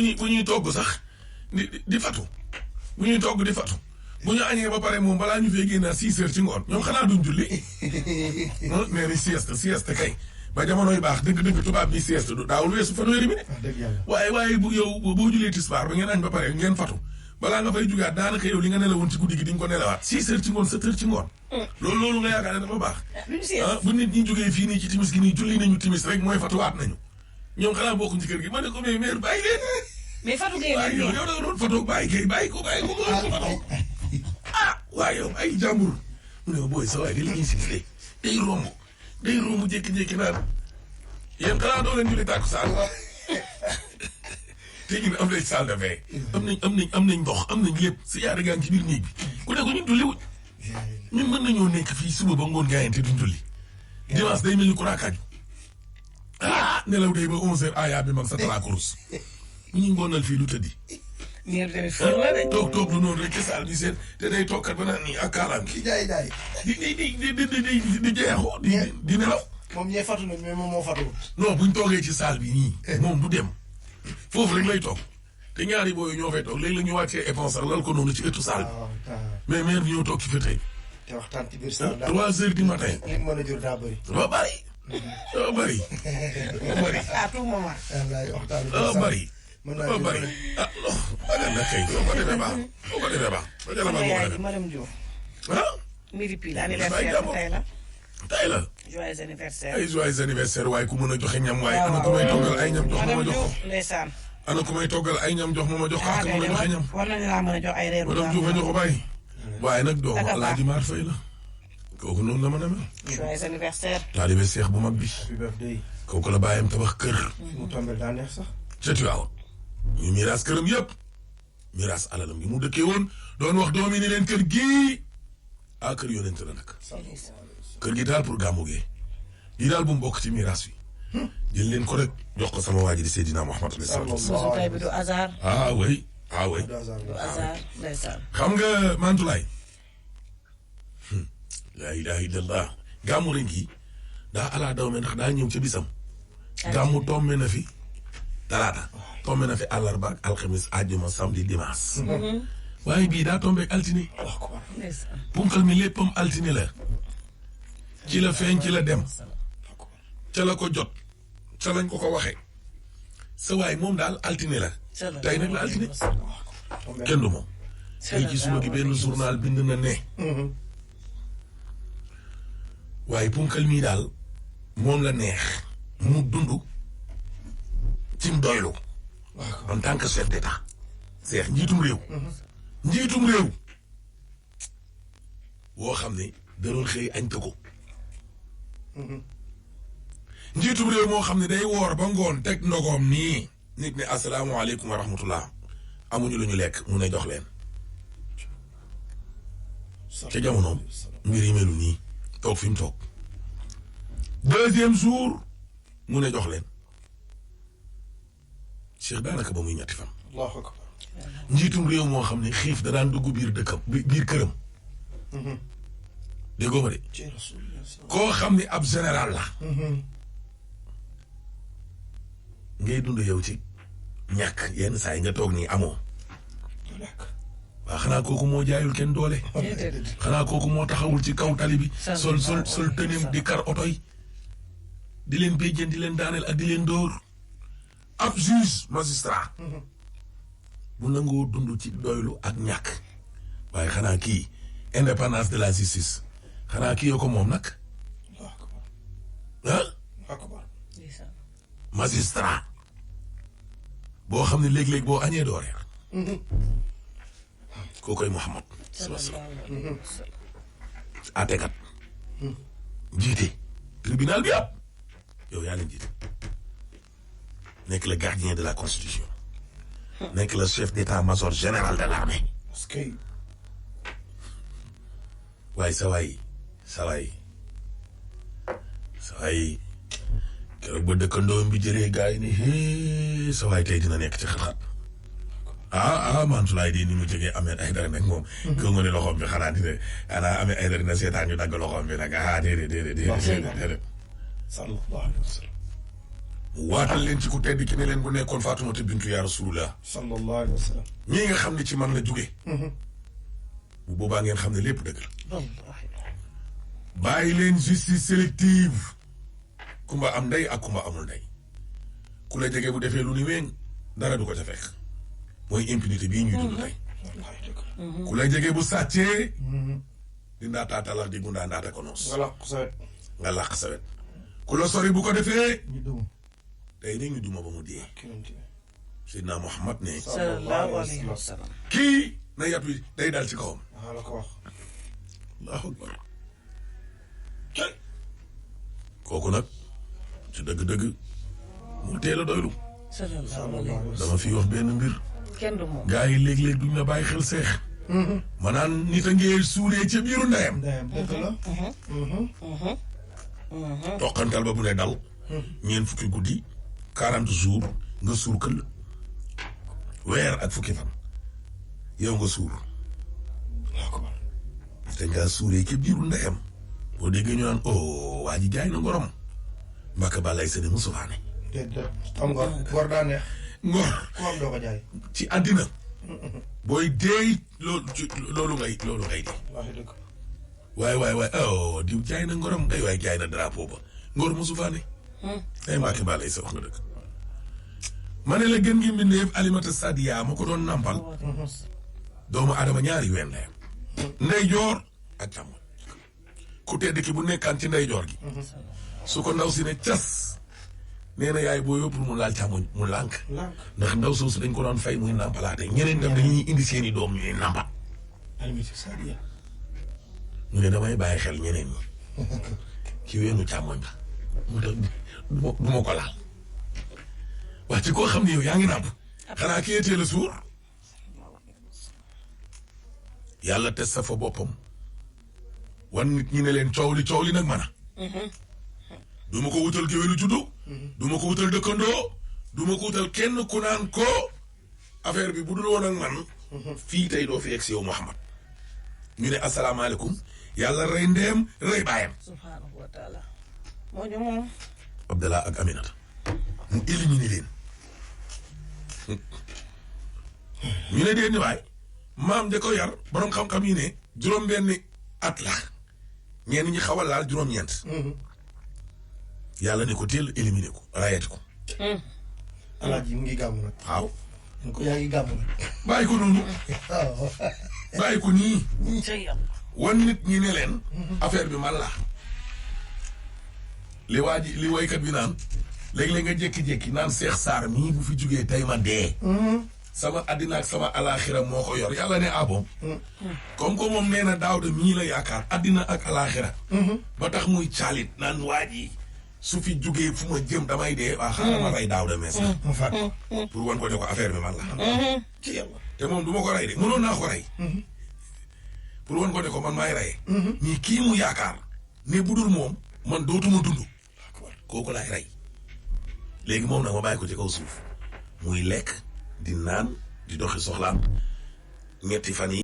ñuy togg sax di fatu bu ñuy togg di fatu bu ñu añee ba pare moom balaa ñu fee génn 6 heures ci ngoon ñoom xanaa duñ julli nee ni sieste kay ba jamonoy baax dëgg tubaab bi sieste du daawul weesu fanweeri minute waaye bu yow boo jullee tisbaar ba ngeen añ ba pare ngeen fatu balaa nga fay jugaat daanaka yow li nga nelawoon ci guddi gi di nga ko nelawaat 6 heures ci ngoon 7 heures ci ngoon loolu nga yaakaar ne dafa baax bu nit ñi jógee fii nii ci timis gi nii julli nañu timis rek mooy fatuwaat nañu ñoom xanaa bokkuñ ci kër gi ma ne ko mais mère bàyyi leen mais Fatou Gueye waaye yow da nga doon photo bàyyi ko waaye yow ay jàmbur mu ne booy sa waay di la ñuy sifflé day romb jékki-jékki naan yéen xanaa doo leen julli tàkkusaan te ñun am nañ salle de bain am nañ ndox am nañ lépp si yaara gaa ngi ci biir néeg bi ku ne ko ñun julli wuñ ñun mën nañoo nekk fii suba ba ngoon gaayante duñ julli dimanche day mel ni kuraakaaju nelaw day ba 11h aya bi mag sa talaakurus bu ñu ngoonal fii du tëddi toog lu noonu rek ci saal bi seen te day toog kat ba naan nii ak kaalaam ki jaay di jeexoo di nelaw moom ñee fatu nañ mais moom moo fatuwut non buñ toogee ci saal bi nii moom du dem foofu rek lay toog te ñaari booyu ñoo fay toog léegi la ñu wàccee éponge sax lal ko noonu ci ëttu saal bi mais maire bi ñoo toog ci fauteuil te waxtaan ci biir saal 3 heures du matin li mën a jur daa bëri dafa bëri à tout moment dafa bëri dafa bëri ah non bagal na kay foo ko defee baax madame Diouf midi pile tey la joyeux anniversaire ay joyeux anniversaire waaye ku mën a joxe ñam waaye ana ku may toggal ay ñam jox ma jox ko ndeysaan ana ku may toggal ay ñam jox ma jox ko ak mën a joxe ñam war nañu laa mën a jox ay reer madame Diouf a ñu ko bàyyi waaye nag doomu Alaaji Maar Fay la kooku noonu la mën a mel joyeux anniversaire taalibe Seex bu mag bi kooku la bàyyam tabax kër mu tombé daa neex sax ca Tiwaawan ñu miraas këram yëpp miraas alalam gi mu dëkkee woon doon wax doomi ni leen kër gii kër yonent la nag kër gi daal pour gàmmu gee lii daal bu mu bokk ci miraas bi jël leen ko rek jox ko sama waa ji di Seydina Muhammad suñu tay bi du hasard oui du hasard ndeysaan xam nga Mantulaay laa ilaaha illallah gàmmu ren gi daa alaa daw me ndax daa ñëw ca bisam gàmmu tombé na fi talaata tombé na fi àllarba ak alxamis àjjuma samedi dimanche waaye bii daa tombé altine punkal mi léppam altine la ci la feeñ ci la dem ca la ko jot ca lañ ko waxee sa waay moom daal altine la tey nag la altine kenn du moom tey ci suba gi benn journal bind na ne waaye punkal mii daal moom la neex mu dund cim doylu en tant que chef d'état seex njiitum réew woo xam ne da doon xëy añ ko njiitum réew moo xam ne day woor ba ngoon teg ndogoom nii nit ne asalaamaaleykum wa rahmatullah amuñu lu ñu lekk mu ne jox leen ca jamonoom mbir yi melu nii toog fi mu toog 2e jour mu ne jox leen Cheikh daanaka ba muy ñetti fan njiitum réew moo xam ne xiif da daan dugg biir këram déggoo ma de koo xam ne ab général la ngay dund yow ci ñàkk yenn saa yi nga toog nii amoo waaw xanaa kooku moo jaayul kenn doole xanaa kooku moo taxawul ci kaw tali bi sol tëneem di kar oto yi di leen béjjën di leen daaneel ak di leen dóor ab juge magistrat bu nangoo dund ci doylu ak ñàkk waaye xanaa kii indépendance de la justice xanaa kii yoo ko moom nag magistrat boo xam ne léeg-léeg boo añee doo reer koo koy Muhammad atekat jiite tribunal bi yàpp yow yaa leen jiite nekk le gardien de la constitution nekk le chef d'état-major général de l'armée waaye sa waay keroog ba dëkkandoom bi jëlee gars yi ni sa waay tey dina nekk ci xat-xat Mantulaay di ni mu jógee Ahmed Aïdara nag moom ko nga ne loxoom bi xanaa dina xanaa Ahmed Aïdara dina seetaan ñu dagg loxoom bi nag déedéet waatal leen ci ku tedd ki ne leen bu nekkoon Faatumata bintu yaa Rasulullah sallallahu alayhi wa sallam. ñii nga xam ne ci man la jóge bu boobaa ngeen xam ne lépp dëgg la wallaahi. bàyyi leen justice sélective kumba am ndey ak kumba amul ndey ku la jege bu defee lu ni wéng dara du ko ca fekk mooy impunité bii ñuy dund tey wallaahi dëgg la. ku la jege bu sàccee di ndaataa talax di gundaa ndaata ko noos nga làq sa wet. nga làq sa wet ku la sori bu ko defee ñu dum. day ne ñu duma ba mu dee Seydina Muhammad ne sallallahu alayhi wa sallam. kii na yat wi day dal ci kawam maa la ko wax. allahu akbar kooku nag ci dëgg-dëgg mu teel a doylu sallallahu alayhi wa sallam. dama fi wax benn mbir kenn du moom. gaa yi léeg-léeg duñ la bàyyi xel seex manaan nit a ngee suuree ca biiru ndeyam ndeyam dëgg la. toqantal ba bu ne dal ñeent fukki guddi 40 jours nga suur këll weer ak fukki fan yow nga suur maa ko wax. te ngaa suuree ca biiru ndeyam boo déggee ñu naan oh waa ji jaay na ngorom mbaka ba lay sene musufaane déedéet am ngor ngor daa neex. ngor ku am doo ko jaay. ci àddina booy deey loolu ngay dee wallaahi dëgg. waaye oh diw jaay na ngorom ngay waaye jaay na drapeau ba ngor musufaane ay mbàkke ba lay sa wax nga dëgg ma ne la gën ngi mbindeef Alimata Sadiya ma ko doon nampal doomu adama ñaari ween la yam ndeyjoor ak càmmoñ ku tedd ki bu nekkaan ci ndeyjoor gi su ko ndaw si ne cas nee na yaay boo yóbbu mu laal càmmoñ mu lànk lànk. ndax ndaw soosu dañ ko doon fay muy nàmpalaate ñeneen tam dañuy indi seeni doom ñuy nàmpa Alimata Sadiya. ñu ne damay bàyyi xel ñeneen ñi ci weenu càmmoñ ba mu tax du ma ko laal waa ci koo xam ne yow yaa ngi nàmp xanaa ki yetee la suur yàlla tes sa fa boppam wan nit ñi ne leen coow li nag man a du ma ko wutal géwélu juddu du ma ko wutal dëkkandoo du ma ko wutal kenn ku naan ko affaire bi bu dul woon ak man fii tey doo fi egg si yow Muhammad ñu ne asalaamaaleykum yàlla rey ndeem rey baayam subhaanahu wa taala. moo ñu moom. Abdallah ak Aminata mu éliminé leen ñu ne dee ni waay maam da ko yar borom xam-xam yi ne juróom-benni at la ñenn ñi xaw a laal juróom-ñeent yàlla ne ko teel éliminé ko rayati ko alaaji mu ngi gàmm nag. waaw ñu ko yaa ngi gàmm nag. bàyyi ko noonu waaw. bàyyi ko nii ca yàlla. wan nit ñi ne leen affaire bi man la li waa ji li woykat bi naan léeg-léeg nga jékki-jékki naan Seex Saar mii bu fi jugee tey ma dee sama àddina ak sama alaaxira moo ko yor yàlla ne abom comme que moom nee na Daawda mii la yaakaar àddina ak alaaxira ba tax muy caalit naan waa ji su fi jugee fu ma jëm damay dee waa xaaral ma rey Daawda mais sax ma fàtt. pour wan ko ne ko affaire bi man la ci yàlla. te moom du ma ko rey de mënoon naa ko rey pour wan ko ne ko man maay reye ñii kii mu yaakaar ne bu dul moom man dootuma dund kooku laay rey léegi moom nag ma bàyyi ko ci kaw suuf muy lekk di naan di doxi soxlaam ñetti fan yi